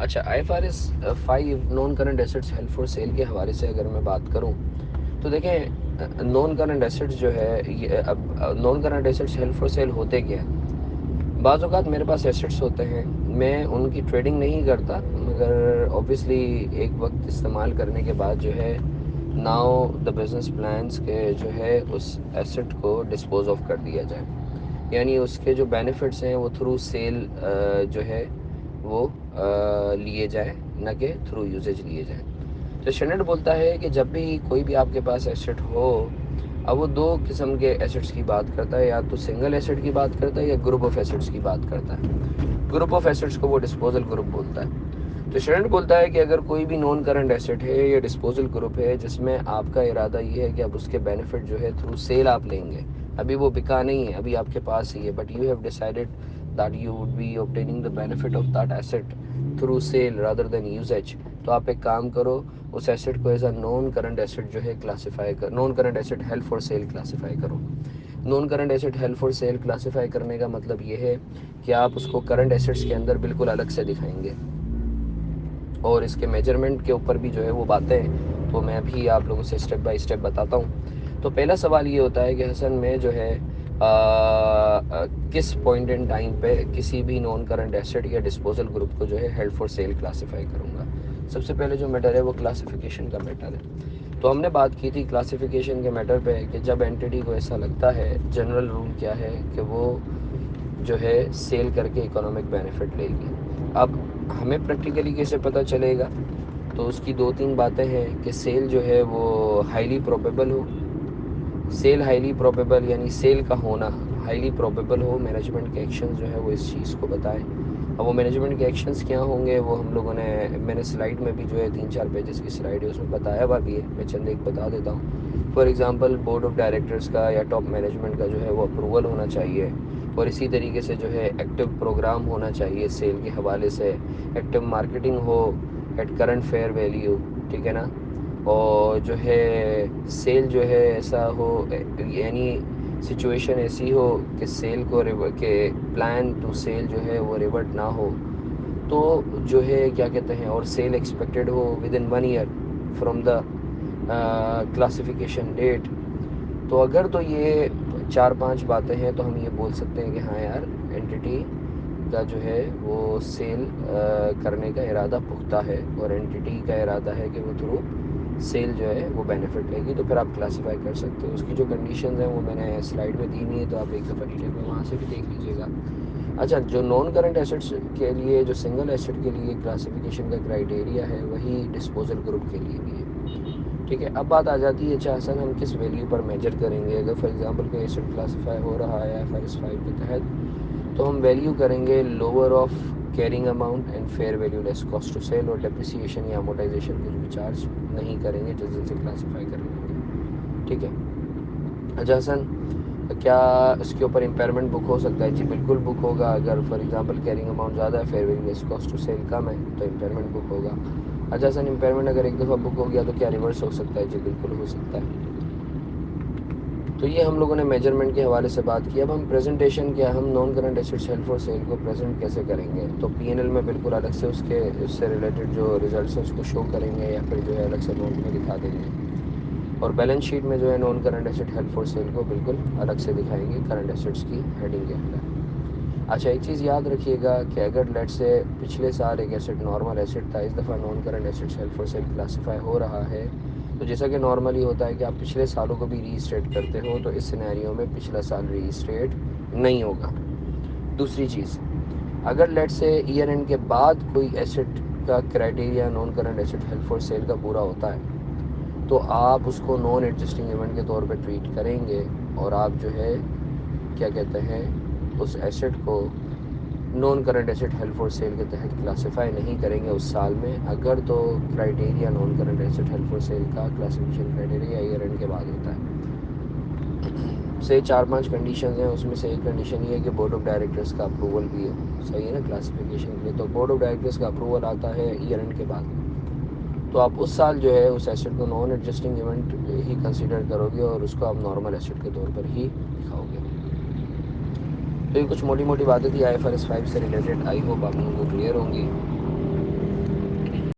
अच्छा, IFRS 5 non current assets held for cell के हवाले से अगर मैं बात करूं तो देखें, नॉन करंट एसेट्स जो है ये अब non current assets held for cell होते क्या हैं। बाज़ औक़ात मेरे पास एसेट्स होते हैं, मैं उनकी ट्रेडिंग नहीं करता, मगर ऑब्वियसली एक वक्त इस्तेमाल करने के बाद जो है नाउ द बिज़नेस प्लान्स के जो है उस एसेट को डिस्पोज ऑफ कर दिया जाए, यानी उसके जो बेनिफिट्स हैं वो थ्रू सेल जो है वो लिए जाए, न कि थ्रू यूजेज लिए जाए। तो स्टैंडर्ड बोलता है कि जब भी कोई भी आपके पास एसेट हो, अब वो दो किस्म के एसेट्स की बात करता है, या तो सिंगल एसेट की बात करता है या ग्रुप ऑफ एसेट्स की बात करता है। ग्रुप ऑफ एसेट्स को वो डिस्पोजल ग्रुप बोलता है। तो स्टैंडर्ड बोलता है कि अगर कोई भी नॉन करंट एसेट है या डिस्पोजल ग्रुप है जिसमें आपका इरादा ये है कि अब उसके बेनिफिट जो है थ्रू सेल आप लेंगे, अभी वो बिका नहीं है, अभी आपके पास ही है, but you have decided that you would be obtaining the benefit of that asset through sale rather than usages, तो आप एक काम करो, उस एसेट को as a non current asset जो है क्लासीफाई कर, non current asset held for sale classify करो। Non current asset held for sale classify करने का मतलब ये है कि आप उसको करंट एसेट्स के अंदर बिल्कुल अलग से दिखाएंगे, और इसके मेजरमेंट के ऊपर भी जो है वो बातें तो मैं भी आप लोगों से स्टेप बाय स्टेप बताता हूँ। तो पहला सवाल ये होता है कि हसन मैं जो है किस पॉइंट इन टाइम पे किसी भी नॉन करंट एसेट या डिस्पोजल ग्रुप को जो है हेल्ड फॉर सेल क्लासीफाई करूँगा। सबसे पहले जो मैटर है वो क्लासिफिकेशन का मैटर है। तो हमने बात की थी क्लासिफिकेशन के मैटर पे कि जब एंटिटी को ऐसा लगता है, जनरल रूल क्या है कि वो जो है सेल करके इकोनॉमिक बेनिफिट लेगी। अब हमें प्रैक्टिकली कैसे पता चलेगा, तो उसकी दो तीन बातें हैं कि सेल जो है वो हाईली प्रोबेबल हो। सेल हाईली प्रोबेबल यानी सेल का होना हाईली प्रोबेबल हो, मैनेजमेंट के एक्शंस जो है वो इस चीज़ को बताएं। अब वो मैनेजमेंट के एक्शंस क्या होंगे वो हम लोगों ने, मैंने स्लाइड में भी जो है 3-4 पेजेस की स्लाइड है उसमें बताया हुआ भी है, मैं चंद एक बता देता हूँ। For example board of directors का या टॉप मैनेजमेंट का जो है वो अप्रूवल होना चाहिए, और इसी तरीके से जो है एक्टिव प्रोग्राम होना चाहिए सेल के हवाले से, एक्टिव मार्केटिंग हो एट करंट फेयर वैल्यू, ठीक है ना। और जो है सेल जो है ऐसा हो, यानी सिचुएशन ऐसी हो कि सेल को के प्लान टू सेल जो है वो रिवर्ट ना हो, तो जो है क्या कहते हैं, और सेल एक्सपेक्टेड हो within 1 year from the classification date. तो अगर तो ये 4-5 बातें हैं तो हम ये बोल सकते हैं कि हाँ यार, एंटिटी का जो है वो सेल करने का इरादा पुख्ता है, और एंटिटी का इरादा है कि वो थ्रू सेल जो है वो बेनिफिट लेगी, तो फिर आप क्लासीफाई कर सकते हो। उसकी जो कंडीशंस हैं वो मैंने स्लाइड में दी नहीं है, तो आप एक दफ़ा डिटेल में वहाँ से भी देख लीजिएगा। अच्छा, जो नॉन करंट एसेट्स के लिए, जो सिंगल एसेट के लिए क्लासिफिकेशन का क्राइटेरिया है वही डिस्पोजल ग्रुप के लिए भी है, ठीक है। अब बात आ जाती है अच्छा हसन हम किस वैल्यू पर मेजर करेंगे। अगर फॉर एग्जांपल कोई एसेट क्लासीफाई हो रहा है IFRS 5 के तहत, तो हम वैल्यू करेंगे lower of carrying amount and fair value less cost to sell, और डेप्रिसिएशन या अमोटाइजेशन कुछ भी चार्ज नहीं करेंगे जिस दिन से क्लासीफाई करेंगे, ठीक है। अच्छा हसन, क्या इसके ऊपर इम्पेयरमेंट बुक हो सकता है? जी बिल्कुल बुक होगा। अगर फॉर एग्जांपल कैरिंग अमाउंट ज़्यादा है, fair value less cost to sell कम है, तो इम्पेयरमेंट बुक होगा। अच्छा हसन, इम्पेयरमेंट अगर एक दफ़ा बुक हो गया तो क्या रिवर्स हो सकता है? जी बिल्कुल हो सकता है। तो ये हम लोगों ने मेजरमेंट के हवाले से बात की। अब हम प्रेजेंटेशन क्या, हम non current assets held for cell को प्रेजेंट कैसे करेंगे, तो P&L में बिल्कुल अलग से उसके उससे रिलेटेड जो रिजल्ट्स हैं उसको शो करेंगे, या फिर जो है अलग से नोट में दिखा देंगे, और बैलेंस शीट में जो है non current asset held for cell को बिल्कुल अलग से दिखाएंगे करंट एसेट्स की हेडिंग के अंदर। अच्छा, एक चीज़ याद रखिएगा कि अगर लेट से पिछले साल एक एसेट नॉर्मल एसेट था, इस दफ़ा non current assets held for sale classify हो रहा है, तो जैसा कि नॉर्मली होता है कि आप पिछले सालों को भी रीस्टेट करते हो, तो इस सिनेरियो में पिछला साल रीस्टेट नहीं होगा। दूसरी चीज़, अगर लेट से ईयर एंड के बाद कोई एसेट का criteria non current asset held for cell का पूरा होता है, तो आप उसको नॉन एडजस्टिंग इवेंट के तौर पे ट्रीट करेंगे, और आप जो है क्या कहते हैं उस एसेट को non current asset held for cell के तहत क्लासीफाई नहीं करेंगे उस साल में, अगर तो criteria non current asset held for cell का क्लासिफिकेशन क्राइटेरिया ईयर एंड के बाद होता है। से 4-5 कंडीशन हैं, उसमें से एक कंडीशन ये है कि बोर्ड ऑफ डायरेक्टर्स का अप्रूवल भी हो, सही है ना, क्लासिफिकेशन के लिए। तो बोर्ड ऑफ डायरेक्टर्स का अप्रूवल आता है ईयर एंड के बाद, तो आप उस साल जो है उस एसेट को नॉन एडजस्टिंग इवेंट ही कंसीडर करोगे, और उसको आप नॉर्मल एसेट के तौर पर ही दिखाओगे। तो ये कुछ मोटी मोटी बातें थी IFRS 5 से रिलेटेड, आई होप आप लोगों को क्लियर होंगी।